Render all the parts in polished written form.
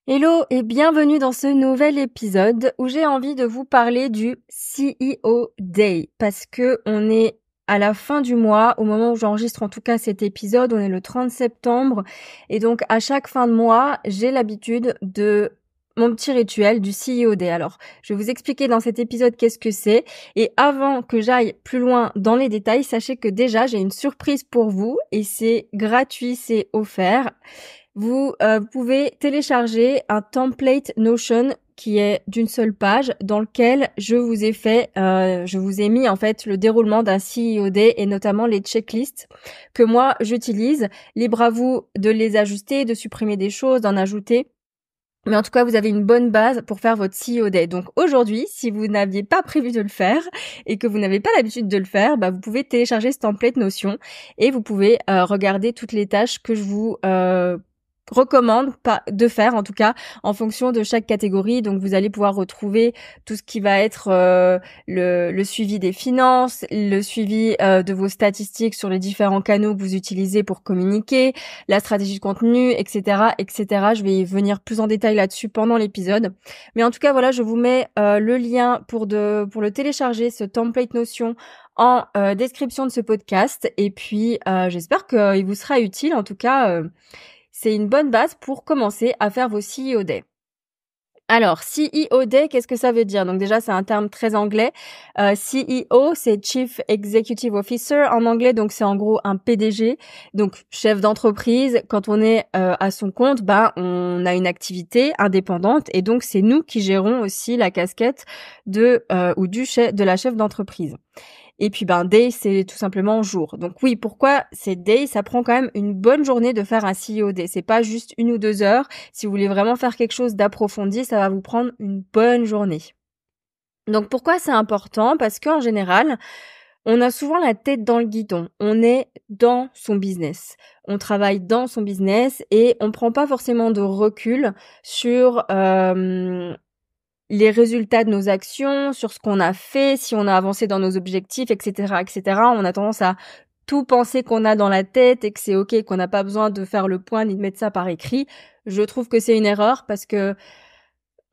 Hello et bienvenue dans ce nouvel épisode où j'ai envie de vous parler du CEO Day parce que on est à la fin du mois, au moment où j'enregistre en tout cas cet épisode, on est le 30 septembre et donc à chaque fin de mois, j'ai l'habitude de mon petit rituel du CEO Day. Alors, je vais vous expliquer dans cet épisode qu'est-ce que c'est et avant que j'aille plus loin dans les détails, sachez que déjà j'ai une surprise pour vous et c'est gratuit, c'est offert. Vous pouvez télécharger un template Notion qui est d'une seule page dans lequel je vous ai mis en fait le déroulement d'un CEO Day et notamment les checklists que moi j'utilise. Libre à vous de les ajuster, de supprimer des choses, d'en ajouter. Mais en tout cas, vous avez une bonne base pour faire votre CEO Day. Donc aujourd'hui, si vous n'aviez pas prévu de le faire et que vous n'avez pas l'habitude de le faire, vous pouvez télécharger ce template Notion et vous pouvez regarder toutes les tâches que je vous recommande pas de faire en tout cas en fonction de chaque catégorie. Donc vous allez pouvoir retrouver tout ce qui va être le suivi des finances, le suivi de vos statistiques sur les différents canaux que vous utilisez pour communiquer, la stratégie de contenu, etc., etc. Je vais y venir plus en détail là-dessus pendant l'épisode. Mais en tout cas, voilà, je vous mets le lien pour le télécharger, ce template Notion en description de ce podcast. Et puis, j'espère qu'il vous sera utile. En tout cas, c'est une bonne base pour commencer à faire vos CEO Day. Alors, CEO Day, qu'est-ce que ça veut dire? Donc déjà, c'est un terme très anglais. CEO, c'est Chief Executive Officer en anglais, donc c'est en gros un PDG, donc chef d'entreprise. Quand on est à son compte, on a une activité indépendante et donc c'est nous qui gérons aussi la casquette de la chef d'entreprise. Et puis day, c'est tout simplement jour. Donc oui, pourquoi c'est day? Ça prend quand même une bonne journée de faire un CEO Day. C'est pas juste 1 ou 2 heures. Si vous voulez vraiment faire quelque chose d'approfondi, ça va vous prendre une bonne journée. Donc pourquoi c'est important? Parce qu'en général, on a souvent la tête dans le guidon. On est dans son business. On travaille dans son business et on prend pas forcément de recul sur les résultats de nos actions, sur ce qu'on a fait, si on a avancé dans nos objectifs, etc., etc. On a tendance à tout penser qu'on a dans la tête et que c'est ok, qu'on n'a pas besoin de faire le point ni de mettre ça par écrit. Je trouve que c'est une erreur parce que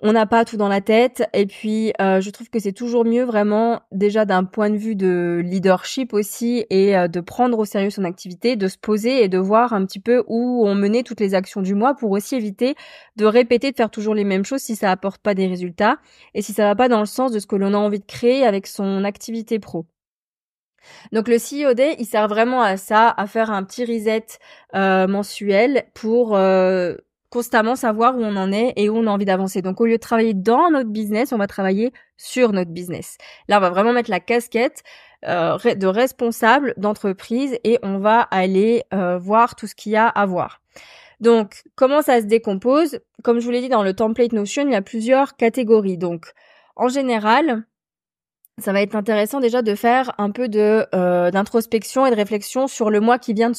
on n'a pas tout dans la tête et puis je trouve que c'est toujours mieux vraiment déjà d'un point de vue de leadership aussi et de prendre au sérieux son activité, de se poser et de voir un petit peu où on menait toutes les actions du mois pour aussi éviter de répéter, de faire toujours les mêmes choses si ça apporte pas des résultats et si ça va pas dans le sens de ce que l'on a envie de créer avec son activité pro. Donc le CEO Day, il sert vraiment à ça, à faire un petit reset mensuel pour constamment savoir où on en est et où on a envie d'avancer. Donc au lieu de travailler dans notre business, on va travailler sur notre business. Là, on va vraiment mettre la casquette de responsable d'entreprise et on va aller voir tout ce qu'il y a à voir. Donc, comment ça se décompose? Comme je vous l'ai dit dans le template Notion, il y a plusieurs catégories. Donc, en général, ça va être intéressant déjà de faire un peu d'introspection et de réflexion sur le mois qui vient de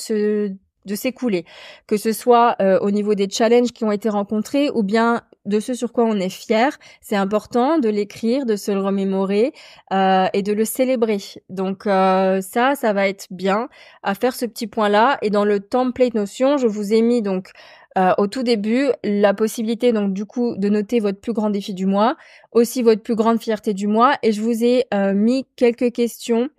s'écouler, que ce soit au niveau des challenges qui ont été rencontrés ou bien de ce sur quoi on est fier. C'est important de l'écrire, de se le remémorer et de le célébrer. Donc ça va être bien à faire ce petit point-là. Et dans le template Notion, je vous ai mis donc au tout début la possibilité donc du coup de noter votre plus grand défi du mois, aussi votre plus grande fierté du mois et je vous ai mis quelques questions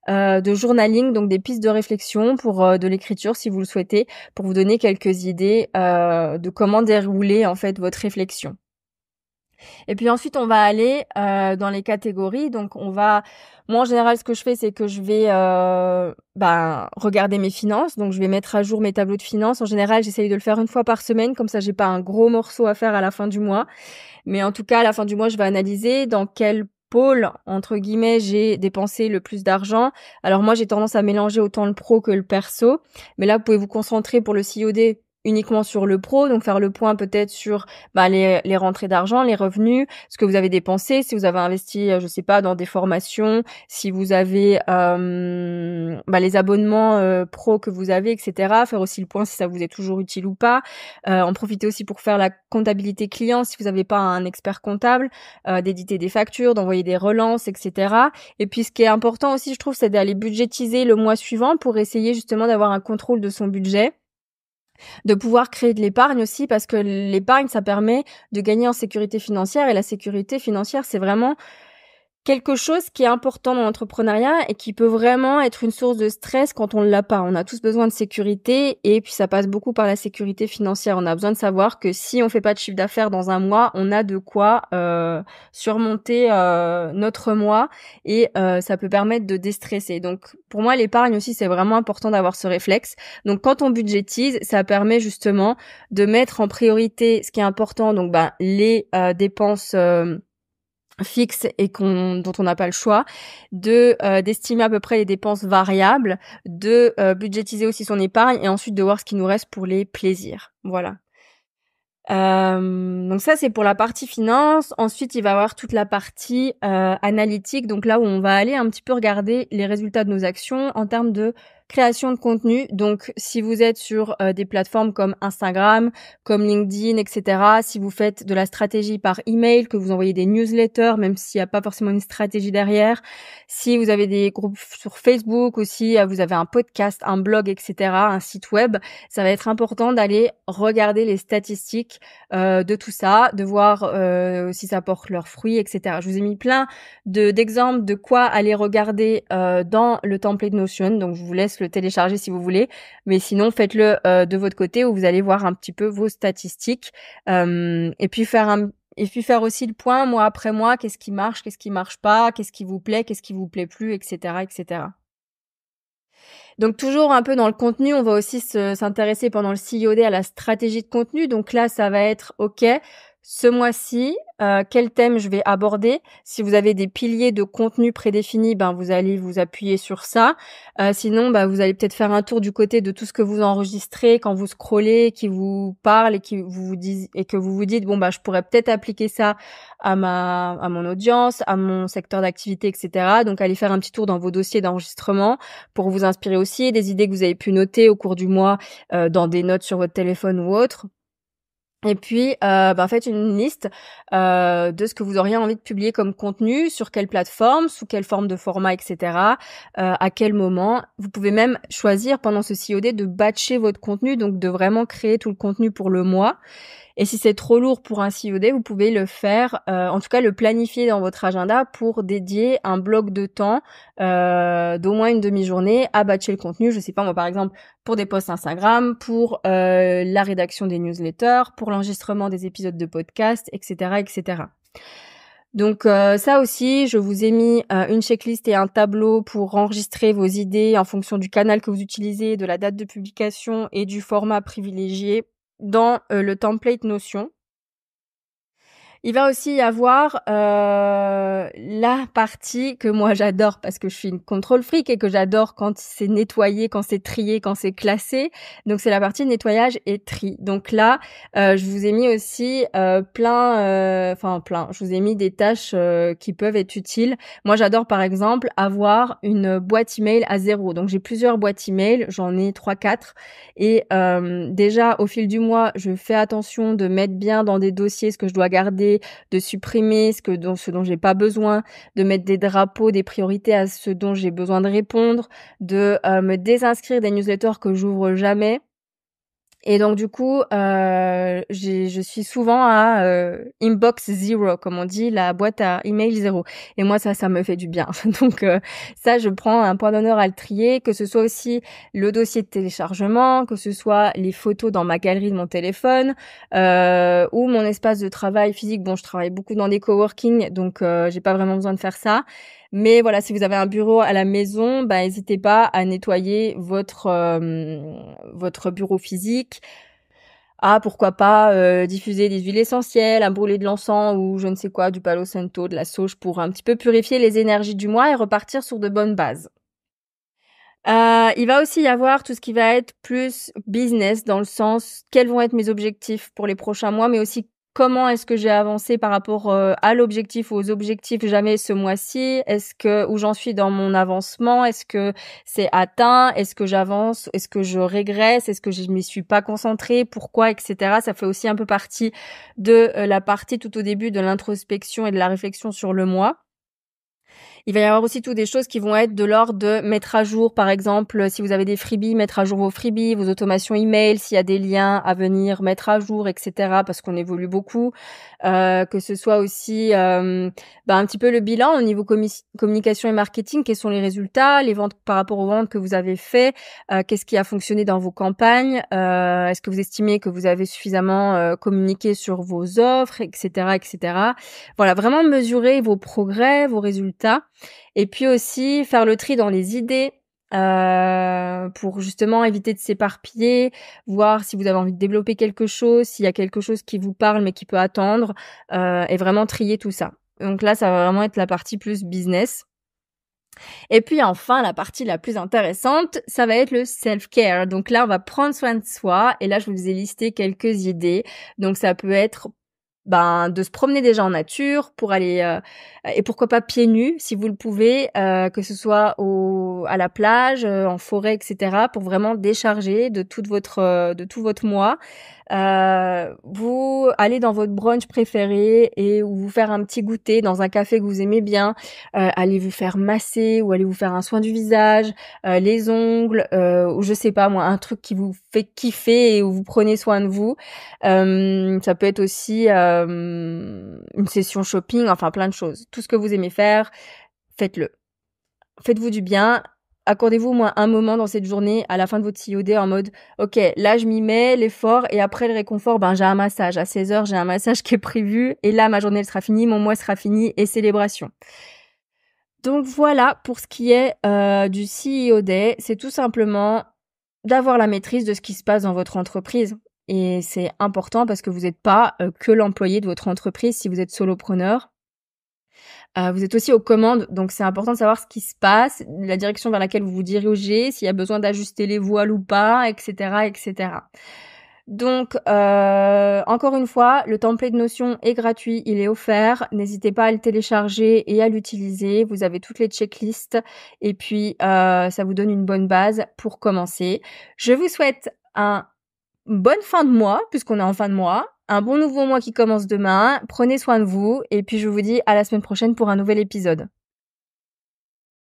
de journaling, donc des pistes de réflexion pour de l'écriture si vous le souhaitez, pour vous donner quelques idées de comment dérouler en fait votre réflexion. Et puis ensuite, on va aller dans les catégories. Donc, moi en général, ce que je fais, c'est que je vais regarder mes finances. Donc, je vais mettre à jour mes tableaux de finances. En général, j'essaye de le faire 1 fois par semaine. Comme ça, j'ai pas un gros morceau à faire à la fin du mois. Mais en tout cas, à la fin du mois, je vais analyser dans quel pôle, entre guillemets, j'ai dépensé le plus d'argent. Alors moi, j'ai tendance à mélanger autant le pro que le perso. Mais là, vous pouvez vous concentrer pour le COD uniquement sur le pro, donc faire le point peut-être sur les rentrées d'argent, les revenus, ce que vous avez dépensé, si vous avez investi, je sais pas, dans des formations, si vous avez les abonnements pro que vous avez, etc. Faire aussi le point si ça vous est toujours utile ou pas. En profiter aussi pour faire la comptabilité client si vous n'avez pas un expert comptable, d'éditer des factures, d'envoyer des relances, etc. Et puis ce qui est important aussi, je trouve, c'est d'aller budgétiser le mois suivant pour essayer justement d'avoir un contrôle de son budget. De pouvoir créer de l'épargne aussi, parce que l'épargne, ça permet de gagner en sécurité financière, et la sécurité financière, c'est vraiment quelque chose qui est important dans l'entrepreneuriat et qui peut vraiment être une source de stress quand on l'a pas. On a tous besoin de sécurité, et puis ça passe beaucoup par la sécurité financière. On a besoin de savoir que si on fait pas de chiffre d'affaires dans un mois, on a de quoi surmonter notre mois, et ça peut permettre de déstresser. Donc pour moi, l'épargne aussi, c'est vraiment important d'avoir ce réflexe. Donc quand on budgétise, ça permet justement de mettre en priorité ce qui est important, donc les dépenses fixe et dont on n'a pas le choix, d'estimer à peu près les dépenses variables, de budgétiser aussi son épargne, et ensuite de voir ce qui nous reste pour les plaisirs. Voilà. Donc ça, c'est pour la partie finance. Ensuite, il va y avoir toute la partie analytique, donc là où on va aller un petit peu regarder les résultats de nos actions en termes de création de contenu. Donc si vous êtes sur des plateformes comme Instagram, comme LinkedIn, etc., si vous faites de la stratégie par email, que vous envoyez des newsletters, même s'il n'y a pas forcément une stratégie derrière, si vous avez des groupes sur Facebook, aussi vous avez un podcast, un blog, etc., un site web, ça va être important d'aller regarder les statistiques de tout ça, de voir si ça porte leurs fruits, etc. Je vous ai mis plein d'exemples de quoi aller regarder dans le template Notion, donc je vous laisse le télécharger si vous voulez, mais sinon faites-le de votre côté, où vous allez voir un petit peu vos statistiques, et puis faire aussi le point mois après mois, qu'est-ce qui marche pas, qu'est-ce qui vous plaît plus, etc., etc. Donc toujours un peu dans le contenu, on va aussi s'intéresser pendant le CEO Day à la stratégie de contenu. Donc là, ça va être OK, ce mois-ci, quel thème je vais aborder. Si vous avez des piliers de contenu prédéfinis, vous allez vous appuyer sur ça. Sinon, vous allez peut-être faire un tour du côté de tout ce que vous enregistrez quand vous scrollez, qui vous parle, et que vous vous dites je pourrais peut-être appliquer ça à mon audience, à mon secteur d'activité, etc. Donc allez faire un petit tour dans vos dossiers d'enregistrement pour vous inspirer aussi des idées que vous avez pu noter au cours du mois dans des notes sur votre téléphone ou autre. Et puis, faites une liste de ce que vous auriez envie de publier comme contenu, sur quelle plateforme, sous quelle forme de format, etc. À quel moment. Vous pouvez même choisir pendant ce COD de batcher votre contenu, donc de vraiment créer tout le contenu pour le mois. Et si c'est trop lourd pour un COD, vous pouvez le faire, en tout cas le planifier dans votre agenda pour dédier un bloc de temps d'au moins une demi-journée à batcher le contenu. Je sais pas moi, par exemple, pour des posts Instagram, pour la rédaction des newsletters, pour l'enregistrement des épisodes de podcast, etc., etc. Donc ça aussi, je vous ai mis une checklist et un tableau pour enregistrer vos idées en fonction du canal que vous utilisez, de la date de publication et du format privilégié dans le template Notion. Il va aussi y avoir la partie que moi j'adore, parce que je suis une contrôle freak et que j'adore quand c'est nettoyé, quand c'est trié, quand c'est classé. Donc c'est la partie nettoyage et tri. Donc là, je vous ai mis aussi plein. Je vous ai mis des tâches qui peuvent être utiles. Moi j'adore par exemple avoir une boîte email à 0. Donc j'ai plusieurs boîtes email, j'en ai 3-4. Et déjà au fil du mois, je fais attention de mettre bien dans des dossiers ce que je dois garder, de supprimer ce dont j'ai pas besoin, de mettre des drapeaux, des priorités à ce dont j'ai besoin de répondre, de me désinscrire des newsletters que j'ouvre jamais. Et donc du coup, je suis souvent à inbox 0, comme on dit, la boîte à email 0. Et moi, ça me fait du bien. Donc ça, je prends un point d'honneur à le trier, que ce soit aussi le dossier de téléchargement, que ce soit les photos dans ma galerie de mon téléphone, ou mon espace de travail physique. Bon, je travaille beaucoup dans des coworking, donc j'ai pas vraiment besoin de faire ça. Mais voilà, si vous avez un bureau à la maison, n'hésitez pas à nettoyer votre bureau physique, à pourquoi pas diffuser des huiles essentielles, à brûler de l'encens ou je ne sais quoi, du palo santo, de la sauge, pour un petit peu purifier les énergies du mois et repartir sur de bonnes bases. Il va aussi y avoir tout ce qui va être plus business, dans le sens quels vont être mes objectifs pour les prochains mois, mais aussi comment est-ce que j'ai avancé par rapport à l'objectif ou aux objectifs jamais ce mois-ci. Où j'en suis dans mon avancement? Est-ce que c'est atteint? Est-ce que j'avance? Est-ce que je régresse? Est-ce que je m'y suis pas concentrée? Pourquoi? Etc. Ça fait aussi un peu partie de la partie tout au début de l'introspection et de la réflexion sur le mois. Il va y avoir aussi des choses qui vont être de l'ordre de mettre à jour, par exemple, si vous avez des freebies, mettre à jour vos freebies, vos automations email, s'il y a des liens à venir mettre à jour, etc. parce qu'on évolue beaucoup. Que ce soit aussi un petit peu le bilan au niveau communication et marketing, quels sont les résultats, les ventes par rapport aux ventes que vous avez fait, qu'est-ce qui a fonctionné dans vos campagnes, est-ce que vous estimez que vous avez suffisamment communiqué sur vos offres, etc., etc. Voilà, vraiment mesurer vos progrès, vos résultats. Et puis aussi faire le tri dans les idées pour justement éviter de s'éparpiller, voir si vous avez envie de développer quelque chose, s'il y a quelque chose qui vous parle mais qui peut attendre, et vraiment trier tout ça. Donc là, ça va vraiment être la partie plus business. Et puis enfin, la partie la plus intéressante, ça va être le self-care. Donc là, on va prendre soin de soi. Et là, je vous ai listé quelques idées. Donc ça peut être de se promener déjà en nature pour aller et pourquoi pas pieds nus si vous le pouvez, que ce soit à la plage, en forêt, etc. pour vraiment décharger de tout votre mois. Vous allez dans votre brunch préféré et ou vous faire un petit goûter dans un café que vous aimez bien, allez vous faire masser ou allez vous faire un soin du visage, les ongles, ou je sais pas moi, un truc qui vous fait kiffer et où vous prenez soin de vous. Ça peut être aussi une session shopping, enfin plein de choses. Tout ce que vous aimez faire, faites-le. Faites-vous du bien. Accordez-vous au moins un moment dans cette journée à la fin de votre COD en mode ok, là je m'y mets, l'effort, et après le réconfort, j'ai un massage. À 16h, j'ai un massage qui est prévu et là ma journée elle sera finie, mon mois sera fini et célébration. Donc voilà pour ce qui est du CEO Day. C'est tout simplement d'avoir la maîtrise de ce qui se passe dans votre entreprise. Et c'est important parce que vous n'êtes pas que l'employé de votre entreprise si vous êtes solopreneur. Vous êtes aussi aux commandes, donc c'est important de savoir ce qui se passe, la direction vers laquelle vous vous dirigez, s'il y a besoin d'ajuster les voiles ou pas, etc., etc. Donc, encore une fois, le template de Notion est gratuit, il est offert. N'hésitez pas à le télécharger et à l'utiliser. Vous avez toutes les checklists et puis ça vous donne une bonne base pour commencer. Je vous souhaite une bonne fin de mois, puisqu'on est en fin de mois. Un bon nouveau mois qui commence demain. Prenez soin de vous et puis je vous dis à la semaine prochaine pour un nouvel épisode.